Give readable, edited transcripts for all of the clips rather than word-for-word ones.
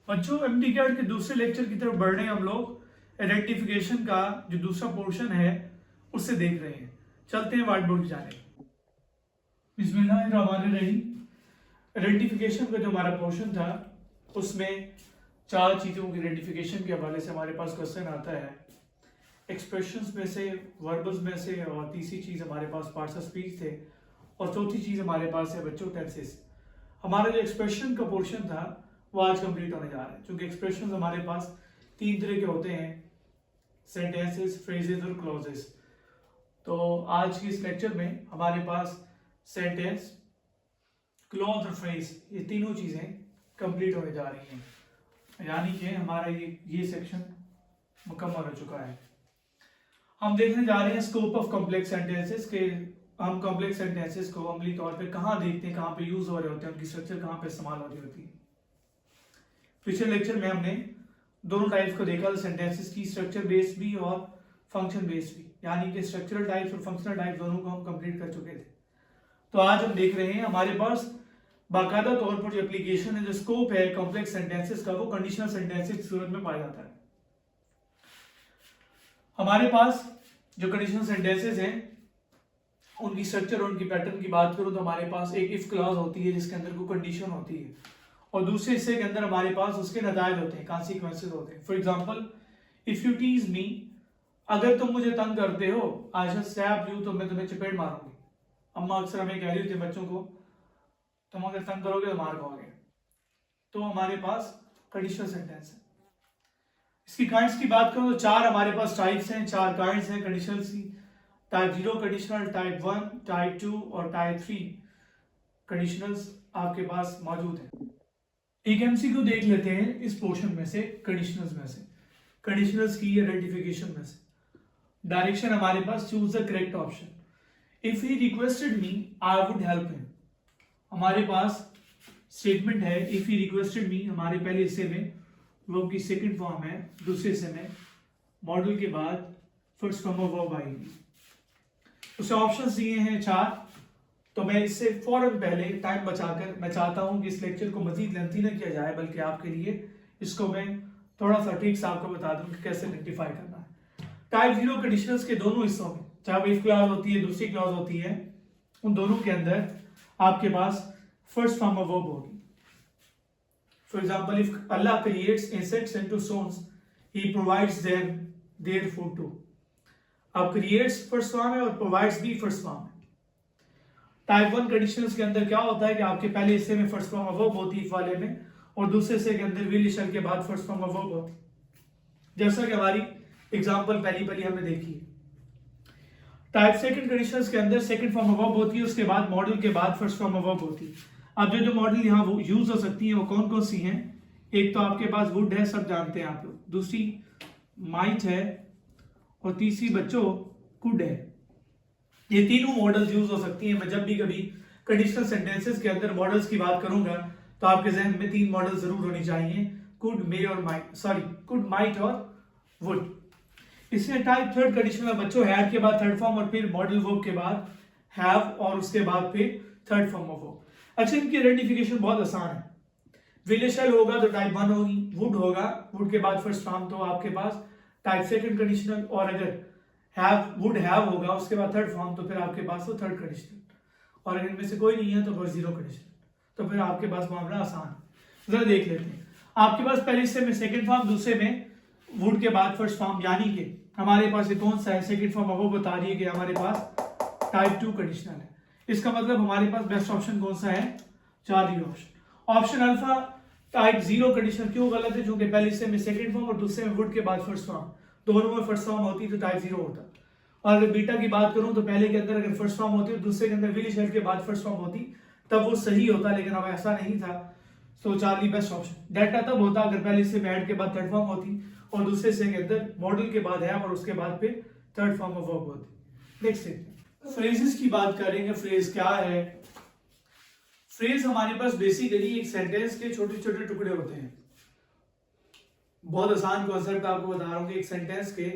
बच्चों एमडी के दूसरे लेक्चर की तरफ बढ़ रहे हैं हम लोग। आइडेंटिफिकेशन का जो दूसरा पोर्शन है उससे देख रहे हैं। चलते हैं व्हाइट बोर्ड की जाने। बिस्मिल्लाहिर्रहमानिर्रहीम। आइडेंटिफिकेशन का जो हमारा पोर्शन था उसमें चार चीज़ों की आइडेंटिफिकेशन के हवाले से हमारे पास क्वेश्चन आता है। एक्सप्रेशंस में से, वर्बल्स में से, और तीसरी चीज़ हमारे पास पार्ट्स ऑफ स्पीच थे, और चौथी चीज़ हमारे पास है बच्चों टेंसेस। हमारा जो एक्सप्रेशन का पोर्शन था वो आज कंप्लीट होने जा रहा है, क्योंकि एक्सप्रेशंस हमारे पास तीन तरह के होते हैं, सेंटेंसेस, फ्रेजेस और क्लॉजेस। तो आज के इस लेक्चर में हमारे पास सेंटेंस, क्लॉज और फ्रेज, ये तीनों चीज़ें कंप्लीट होने जा रही हैं, यानी कि हमारा ये सेक्शन मुकम्मल हो चुका है। हम देखने जा रहे हैं स्कोप ऑफ कॉम्प्लेक्स सेंटेंसेस के। हम कॉम्प्लेक्स सेंटेंसेस को अमली तौर पे कहाँ देखते हैं, कहाँ पे यूज हो रहे होते हैं, उनकी स्ट्रक्चर कहाँ पे इस्तेमाल हो रही होती है। पिछले लेक्चर में हमने दोनों टाइप्स को देखा, सेंटेंसेस की स्ट्रक्चर बेस्ड भी और फंक्शन बेस्ड भी, यानी कि स्ट्रक्चरल टाइप्स और फंक्शनल टाइप्स दोनों को हम कंप्लीट कर चुके थे। तो आज हम देख रहे हैं हमारे पास बाकायदा तौर पर जो एप्लीकेशन है, जो स्कोप है कॉम्प्लेक्स सेंटेंसेस का, वो कंडीशनल सेंटेंसेस की सूरत में पाया जाता है। हमारे पास जो कंडीशनल सेंटेंसेस हैं उनकी स्ट्रक्चर और उनकी पैटर्न की बात करूं तो हमारे पास एक इफ क्लॉज होती है जिसके अंदर कोई कंडीशन होती है, और दूसरे हिस्से के अंदर हमारे पास उसके नतायज होते हैं, कॉन्सिक्वेंसेस होते हैं। For example, if you tease me, अगर तुम मुझे तंग करते हो, आई शैल स्टैब यू, तो मैं तुम्हें चपेट मारूंगी। अम्मा अक्सर हमें कह रही होती है बच्चों को, तुम अगर तंग करोगे तो मार खाओगे। तो हमारे पास कंडीशनल सेंटेंस है। इसकी काइंड्स की बात करूं तो चार हमारे पास टाइप्स हैं, चार काइंड्स हैं कंडीशनल की। टाइप 0 कंडीशनल, टाइप 1, टाइप 2 और टाइप 3 कंडीशनल्स आपके पास मौजूद हैं। एक एमसीक्यू देख लेते हैं इस पोर्शन में से, कंडीशनल्स में से, कंडीशनल्स की आइडेंटिफिकेशन में से। डायरेक्शन हमारे पास choose the correct option. If he requested me I would help him. हमारे पास स्टेटमेंट है इफ ही रिक्वेस्टेड मी, हमारे पहले हिस्से में वर्ब की सेकंड फॉर्म है, दूसरे हिस्से में मॉडल के बाद फर्स्ट फॉर्म ऑफ वर्ब आएगी। उसे ऑप्शंस दिए हैं चार। तो मैं इससे फौरन पहले टाइम बचाकर, मैं चाहता हूं कि इस लेक्चर को मजीद लेंथी न किया जाए, बल्कि आपके लिए इसको मैं थोड़ा सा ठीक से आपको बता दूं कि कैसे आइडेंटिफाई करना है। टाइप 0 कंडीशनल्स के दोनों हिस्सों में, चाहे वो इफ क्लॉज होती है, दूसरी क्लॉज होती है, उन दोनों के अंदर आपके पास फर्स्ट फॉर्म ऑफ वर्ब होगी। For example, if Allah creates insects into stones, he provides them their food too. अब क्रिएट्स फर्स्ट फॉर्म है और प्रोवाइड्स भी फर्स्ट फॉर्म है। टाइप 1 कंडीशंस के अंदर क्या होता है कि आपके पहले हिस्से में फर्स्ट फॉर्म ऑफ वर्ब होती है इफ वाले में, और दूसरे हिस्से के अंदर विल शल के बाद फर्स्ट फॉर्म ऑफ वर्ब होती है, जैसा कि हमारी एग्जांपल पहली हमने देखी है। टाइप 2 कंडीशंस के अंदर सेकंड फॉर्म ऑफ वर्ब होती है, उसके बाद मॉडल के बाद फर्स्ट फॉर्म ऑफ वर्ब होती है। अब जो मॉडल यहाँ वो यूज हो सकती है वो कौन कौन सी हैं? एक तो आपके पास वुड है, सब जानते हैं आप लोग, दूसरी माइट है, और तीसरी बच्चों कुड है। ये तीनों मॉडल्स यूज हो सकती हैं। मैं जब भी कभी कंडीशनल सेंटेंसेस के अंदर मॉडल्स की बात करूंगा तो आपके जहन में तीन मॉडल जरूर होनी चाहिए, कुड, मे और माइट, सॉरी कुड, माइट और वुड। इसमें टाइप 3 कंडीशन में बच्चों हैड के बाद थर्ड फॉर्म, और फिर मॉडल वर्ब के बाद हैव, और उसके बाद फिर थर्ड फॉर्म ऑफ वर्ब। अच्छा, इनकी आइडेंटिफिकेशन बहुत आसान है। विल शैल होगा तो टाइप 1 होगी, वुड होगा, वुड के बाद फर्स्ट फॉर्म तो आपके पास टाइप 2 कंडीशनल, और अगर हैव, वुड हैव होगा उसके बाद थर्ड फॉर्म तो फिर आपके पास वो थर्ड कंडीशनल, और अगर इनमें से कोई नहीं है तो बस 0 कंडीशनल। तो फिर आपके पास मामला आसान है। जरा देख लेते हैं। आपके पास पहले हिस्से में सेकंड फॉर्म, दूसरे में वुड के बाद फर्स्ट फॉर्म, यानी कि हमारे पास ये कौन सा है? सेकंड फॉर्म वो बता रही है कि हमारे पास टाइप 2 कंडीशनल है। इसका मतलब हमारे पास बेस्ट ऑप्शन कौन सा है? Charlie option. Option alpha type 0 condition क्यों गलत है? क्योंकि पहले हिस्से में सेकंड फॉर्म और दूसरे में वुड के बाद फर्स्ट फॉर्म, दोनों में फर्स्ट फॉर्म होती तो टाइप 0 होता। और अगर बीटा की बात करूं तो पहले के अंदर अगर फर्स्ट फॉर्म होती और दूसरे के अंदर विल शैल के बाद फर्स्ट फॉर्म होती तब वो सही होता, लेकिन अब ऐसा नहीं था। तो चार्ली बेस्ट ऑप्शन। डेल्टा तब होता अगर पहले से ऐड के बाद थर्ड फॉर्म होती और दूसरे से के अंदर मॉडल के बाद है और उसके बाद फिर थर्ड फॉर्म ऑफ वर्ब होती। नेक्स्ट फ्रेजेस की बात करेंगे। फ्रेज क्या है? फ्रेज हमारे पास बेसिकली एक सेंटेंस के छोटे छोटे टुकड़े होते हैं। बहुत आसान कॉन्सेप्ट आपको बता रहा हूँ कि एक सेंटेंस के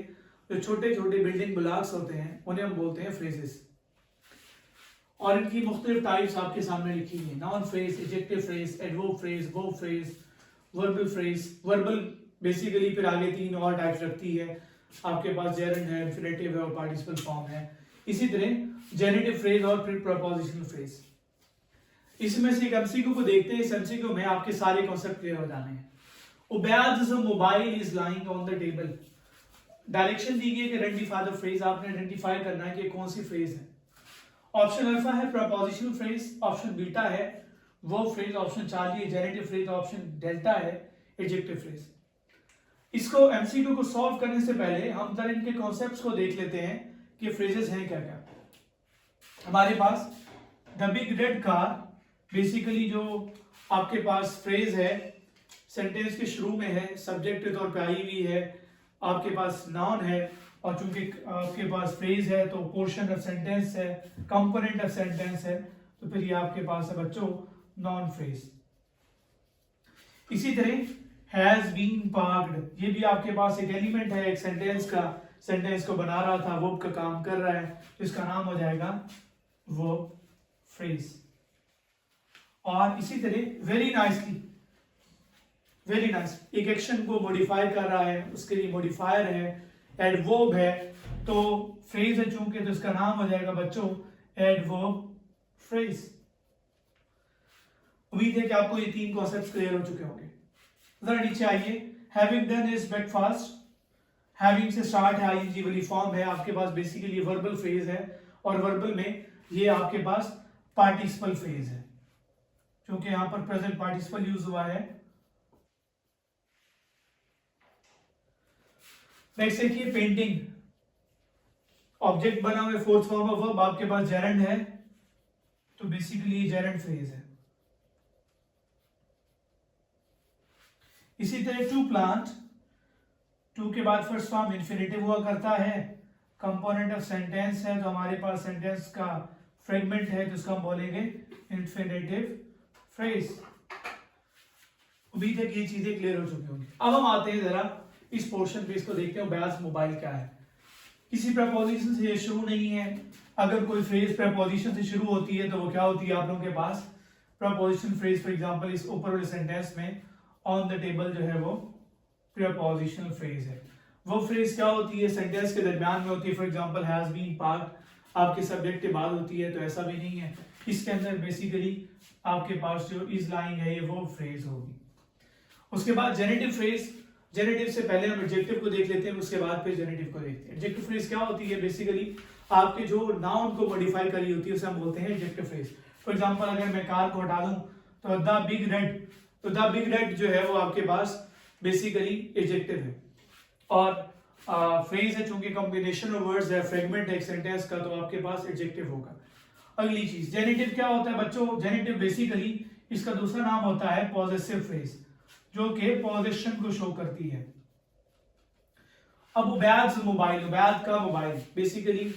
जो छोटे छोटे बिल्डिंग ब्लॉक्स होते हैं उन्हें हम बोलते हैं फ्रेजेस, और इनकी मुख्तलिफ टाइप्स आपके सामने लिखी है। Noun phrase, adjective phrase, adverb phrase, verb phrase, verbal phrase, verbal basically फिर आगे 3 और टाइप्स रखती है, आपके पास जेरेंड है, इंफिनिटिव है और पार्टिसिपल फॉर्म है। इसी तरह जेनेटिव फ्रेज और फिर प्रपोजिशनल फ्रेज। इसमें से एक एमसीक्यू को देखते हैं। इस एमसीक्यू में आपके सारे कॉन्सेप्ट क्लियर हो जाने हैं। Ubaid is a mobile is lying on the table. Direction दी गई है कि आइडेंटिफाई द फ्रेज, आपने आइडेंटिफाई करना है कि कौन सी फ्रेज है। ऑप्शन अल्फा है प्रपोजिशनल फ्रेज, ऑप्शन बीटा है वर्ब फ्रेज, ऑप्शन चार्ली है जेनेटिव फ्रेज, ऑप्शन डेल्टा है एडजेक्टिव फ्रेज। इसको एमसीक्यू को सॉल्व करने से पहले हम जरा इनके कॉन्सेप्ट्स को देख लेते हैं कि फ्रेजेस हैं क्या क्या। हमारे पास the big red car, basically जो आपके पास फ्रेज है सेंटेंस के शुरू में है, सब्जेक्ट के तौर पे आई हुई है, आपके पास नाउन है, और चूंकि आपके पास फ्रेज है तो पोर्शन ऑफ सेंटेंस है, कंपोनेंट ऑफ सेंटेंस है, तो फिर ये आपके पास है बच्चों नॉन फ्रेज। इसी तरह हैज बीन पार्क्ड, ये भी आपके पास एक एलिमेंट है एक सेंटेंस का, सेंटेंस को बना रहा था, वर्ब का काम कर रहा है, तो इसका नाम हो जाएगा वर्ब फ्रेज। और इसी तरह वेरी नाइसली, वेरी नाइस एक एक्शन को मॉडिफाई कर रहा है, उसके लिए मॉडिफायर है, एडवर्ब है, तो फ्रेज है चूंकि, तो इसका नाम हो जाएगा बच्चों एडवर्ब फ्रेज। उम्मीद है कि आपको ये 3 कॉन्सेप्ट्स क्लियर हो चुके होंगे। जरा नीचे आइए, having done his breakfast, having से स्टार्ट है, आईएनजी वाली फॉर्म है, आपके पास बेसिकली वर्बल फ्रेज है, और वर्बल में ये आपके पास पार्टिसिपल फ्रेज है, क्योंकि यहां पर प्रेजेंट पार्टिसिपल यूज हुआ है। नेक्स्ट देखिए पेंटिंग, ऑब्जेक्ट बना हुआ है, फोर्थ फॉर्म ऑफ वर्ब, आपके पास जेरेंड है, तो बेसिकली ये जेरेंड फ्रेज है। इसी तरह टू प्लांट, टू के बाद फर्स्ट फॉर्म इंफिनिटिव हुआ करता है, कंपोनेंट ऑफ सेंटेंस है, तो हमारे पास सेंटेंस का फ्रेगमेंट है, तो इसको हम बोलेंगे इंफिनिटिव फ्रेज। उम्मीद है कि ये चीजें क्लियर हो चुकी होंगी। अब हम आते हैं जरा इस पोर्शन पे, इसको देखते हैं बैज मोबाइल क्या है। किसी प्रपोजिशन से ये शुरू नहीं है, अगर कोई फ्रेज प्रपोजिशन से शुरू होती है तो वो क्या होती है आप लोगों के पास प्रपोजिशन फ्रेज। फॉर एग्जांपल इस ऊपर वाले सेंटेंस में ऑन द टेबल जो है वो प्रपोजिशनल फ्रेज है। वो फ्रेज क्या होती है सेंटेंस के दरमियान में होती है, for example has been parked आपके सब्जेक्ट के बाद होती है, तो ऐसा भी नहीं है, इसके अंदर बेसिकली आपके पास जो इज लाइंग है ये वो फ्रेज होगी। उसके बाद जेनेटिव फ्रेज, जेनेटिव से पहले हम एडजेक्टिव को देख लेते हैं, उसके बाद फिर जेनेटिव को देखते हैं। एडजेक्टिव फ्रेज क्या होती है, बेसिकली आपके जो नाउन को मॉडिफाई करी होती है उसे हम बोलते हैं एडजेक्टिव फ्रेज। फॉर एग्जांपल अगर मैं कार को हटा दूं तो द बिग रेड, तो द बिग रेड जो है वो आपके पास बेसिकली एडजेक्टिव है, और फ्रेज है चूंकि कॉम्बिनेशन ऑफ वर्ड्स है, फ्रेगमेंट है एक सेंटेंस का, तो आपके पास एडजेक्टिव होगा। अगली चीज जेनेटिव क्या होता है बच्चों, जेनेटिव बेसिकली इसका दूसरा नाम होता है पॉजेसिव फ्रेज, जो कि पोजीशन को शो करती है। अब उबैद मोबाइल, उबैद का मोबाइल, बेसिकली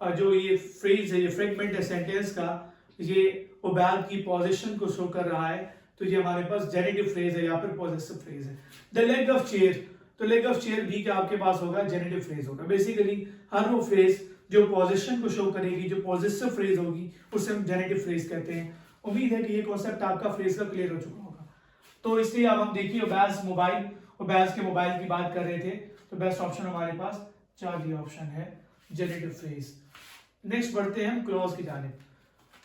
जो ये फ्रेज है, ये फ्रेगमेंट है सेंटेंस का, ये उबैद की पोजीशन को शो कर रहा है, तो ये हमारे पास जेनेटिव फ्रेज है, यहाँ पर पॉजेसिव फ्रेज है। द लेग ऑफ चेयर, तो लेग ऑफ चेयर भी क्या आपके पास होगा जेनेटिव फ्रेज होगा। बेसिकली हर वो फ्रेज जो पोजीशन को शो करेगी, जो पॉजिटिव फ्रेज होगी, उसे हम जेनेटिव फ्रेज कहते हैं। उम्मीद है कि ये कॉन्सेप्ट आपका फ्रेज का क्लियर हो चुका होगा। तो इसलिए अब हम देखिए उबैद मोबाइल, उबैद के मोबाइल की बात कर रहे थे, तो बेस्ट ऑप्शन हमारे पास चार्ली ऑप्शन है जेनेटिव फ्रेज। नेक्स्ट बढ़ते हैं हम क्लॉज की जानिब।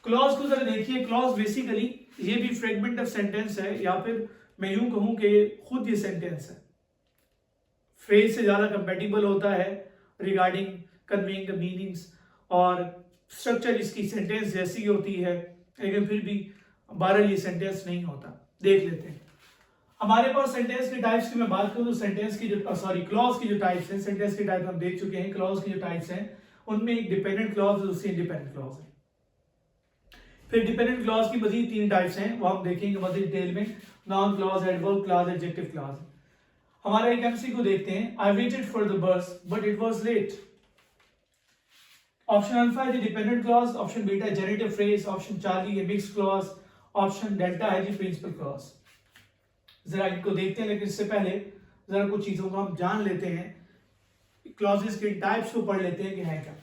क्लॉज को जरा देखिए, क्लॉज बेसिकली ये भी फ्रेगमेंट ऑफ सेंटेंस है, या फिर मैं यूं कहूं कि खुद ये सेंटेंस है, फ्रेज से ज्यादा कंपेटिबल होता है रिगार्डिंग कन्वेइंग द मीनिंग्स, और स्ट्रक्चर इसकी सेंटेंस जैसी होती है, लेकिन फिर भी बहरहाल ये सेंटेंस नहीं होता। देख लेते हैं हमारे पास सेंटेंस के टाइप्स की मैं बात करूं तो सेंटेंस की जो क्लॉज की जो टाइप्स हैं, सेंटेंस के टाइप हम देख चुके हैं। क्लॉज की जो टाइप्स हैं उनमें एक डिपेंडेंट क्लॉज है, दूसरी इंडिपेंडेंट क्लॉज है। फिर डिपेंडेंट क्लॉज की मजीद 3 टाइप्स हैं, वो हम देखेंगे मजीद डिटेल में, noun clause, adverb clause, adjective clause. हमारा एक एमसीक्यू देखते हैं, I waited for the bus but it was late. Option alpha है डिपेंडेंट क्लॉज, ऑप्शन बीटा है जेनेटिव फ्रेज, ऑप्शन चार्ली है मिक्स्ड क्लॉज, ऑप्शन डेल्टा है जी प्रिंसिपल क्लॉज। जरा इनको देखते हैं, लेकिन इससे पहले जरा कुछ चीजों को हम जान लेते हैं, क्लॉजेस के टाइप्स को पढ़ लेते हैं कि है क्या।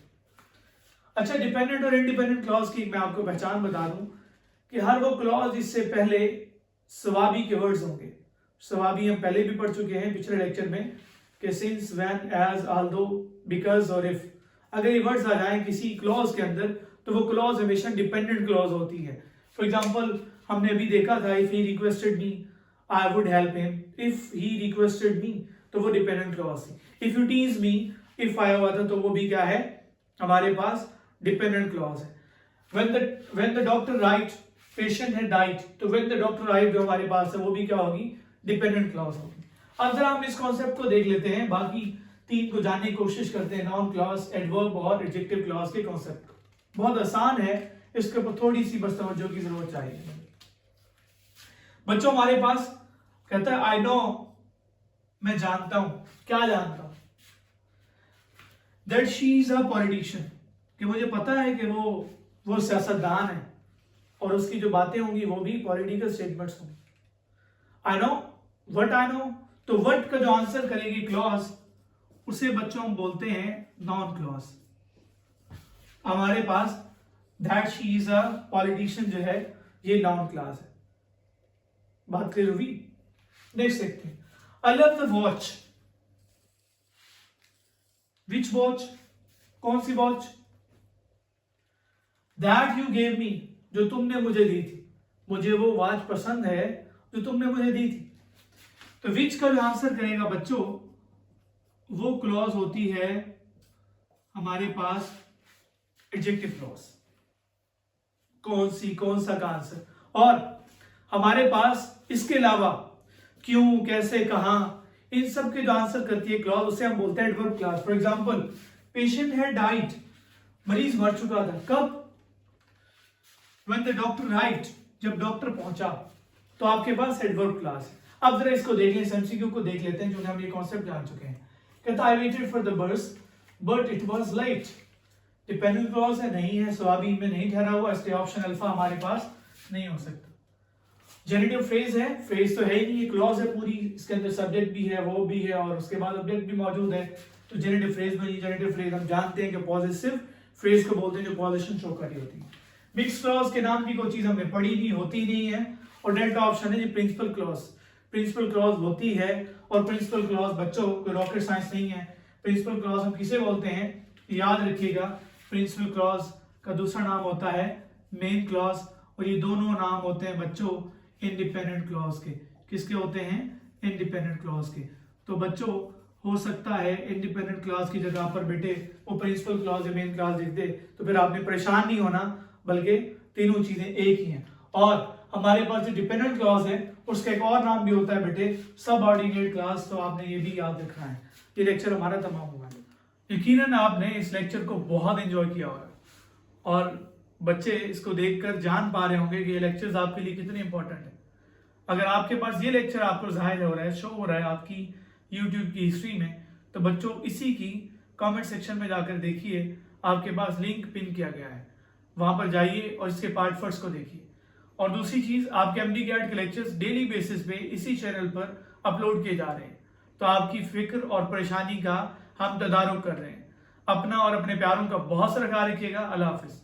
अच्छा, डिपेंडेंट और इंडिपेंडेंट क्लॉज की मैं आपको पहचान बता दूं कि हर वो क्लॉज जिससे पहले सवाबी के वर्ड्स होंगे, स्वाभी हम पहले भी पढ़ चुके हैं पिछले लेक्चर में कि since, when, as, although, because और इफ, अगर ये वर्ड्स आ जाए किसी क्लॉज के अंदर तो वो क्लॉज हमेशा डिपेंडेंट क्लॉज होती है। फॉर एग्जाम्पल हमने अभी देखा था if he requested me I would help him, if he requested me तो वो डिपेंडेंट क्लॉज थी। If you tease me, if आया हुआ था तो वो भी क्या है, हमारे पास डिपेंडेंट क्लॉज है। when the doctor write patient had died, तो when the doctor write जो हमारे पास है वो भी क्या होगी, डिपेंडेंट क्लॉज होगी। अब जरा हम इस कॉन्सेप्ट को देख लेते हैं, बाकी तीन को जानने की कोशिश करते हैं, नाउन क्लॉज, एडवर्ब और एडजेक्टिव क्लॉज के कॉन्सेप्ट को। बहुत आसान है, इसके ऊपर थोड़ी सी बस तवज्जो की जरूरत चाहिए। बच्चों हमारे पास कहता है आई नो, मैं जानता हूं, क्या जानता हूं, that she is a politician, कि मुझे पता है कि वो सियासतदान है और उसकी जो बातें होंगी वो भी पॉलिटिकल स्टेटमेंट्स होंगी। I know, what I know, तो व्हाट का जो आंसर करेगी क्लॉज उसे बच्चों हम बोलते हैं नॉन क्लॉज। हमारे पास that she is a politician जो है ये नॉन क्लॉज है। बात क्लियर हुई? नेक्स्ट देखते हैं, I love the watch, which watch, कौन सी watch, that you gave me, जो तुमने मुझे दी थी, मुझे वो वॉच पसंद है जो तुमने मुझे दी थी। तो विच का जो आंसर करेगा बच्चों वो क्लॉज होती है हमारे पास एडजेक्टिव क्लॉज। कौन सी, कौन सा का आंसर। और हमारे पास इसके अलावा क्यों, कैसे, कहां, इन सब के जो आंसर करती है क्लॉज उसे हम बोलते हैं adverb clause. For example patient had died, मरीज मर चुका था, कब, when the doctor arrived, जब डॉक्टर पहुंचा, तो आपके पास एडवर्ब क्लॉज। अब जरा इसको देख लें, एमसीक्यू को देख लेते हैं, जो हम ये कॉन्सेप्ट जान चुके हैं। कहता I waited for the bus but it was late, dependent clause है, नहीं है, स्वाभी में नहीं ठहरा हुआ, इसलिए ऑप्शन अल्फा हमारे पास नहीं हो सकता। जेनेटिव फ्रेज है, फ्रेज तो है ही नहीं, ये क्लॉज है पूरी, इसके अंदर सब्जेक्ट भी है, वो भी है और उसके बाद ऑब्जेक्ट भी मौजूद है, तो जेनेटिव फ्रेज में, जेनेटिव फ्रेज हम जानते हैं कि पॉजिटिव फ्रेज को बोलते हैं जो पॉजिशन शो कर रही होती है। मिक्स क्लॉज के नाम की कोई चीज हमने पढ़ी नहीं, होती नहीं है, और डेल्टा ऑप्शन है जी प्रिंसिपल क्लॉज। प्रिंसिपल क्लॉज होती है, और प्रिंसिपल क्लॉज बच्चों कोई रॉकेट साइंस नहीं है। प्रिंसिपल क्लॉज हम किसे बोलते हैं, याद रखिएगा, प्रिंसिपल क्लॉज का दूसरा नाम होता है मेन क्लॉज, और ये दोनों नाम होते हैं बच्चों इंडिपेंडेंट क्लॉज के। किसके होते हैं, इंडिपेंडेंट क्लॉज के। तो बच्चों हो सकता है इंडिपेंडेंट क्लॉज की जगह पर बेटे वो प्रिंसिपल क्लॉज या मेन क्लॉज लिख दे, तो फिर आपने परेशान नहीं होना, बल्कि तीनों चीजें एक ही हैं। और हमारे पास जो डिपेंडेंट क्लॉज है उसका एक और नाम भी होता है बेटे सबऑर्डिनेट क्लॉज, तो आपने ये भी याद रखना है। ये लेक्चर हमारा तमाम हुआ है। यकीनन आपने इस लेक्चर को बहुत एंजॉय किया होगा और बच्चे इसको देखकर जान पा रहे होंगे कि ये लेक्चर्स आपके लिए कितने इंपॉर्टेंट है। अगर आपके पास ये लेक्चर आपको जाहिर हो रहा है, शो हो रहा है आपकी यूट्यूब की हिस्ट्री में, तो बच्चों इसी की कमेंट सेक्शन में जाकर देखिए, आपके पास लिंक पिन किया गया है, वहां पर जाइए और इसके पार्ट फर्स्ट को देखिए। और दूसरी चीज, आपके एमडी कैट के लेक्चर्स डेली बेसिस पे इसी चैनल पर अपलोड किए जा रहे हैं, तो आपकी फिक्र और परेशानी का हम तदारुक कर रहे हैं। अपना और अपने प्यारों का बहुत सारा ख्याल रखिएगा। अल्लाह हाफिज।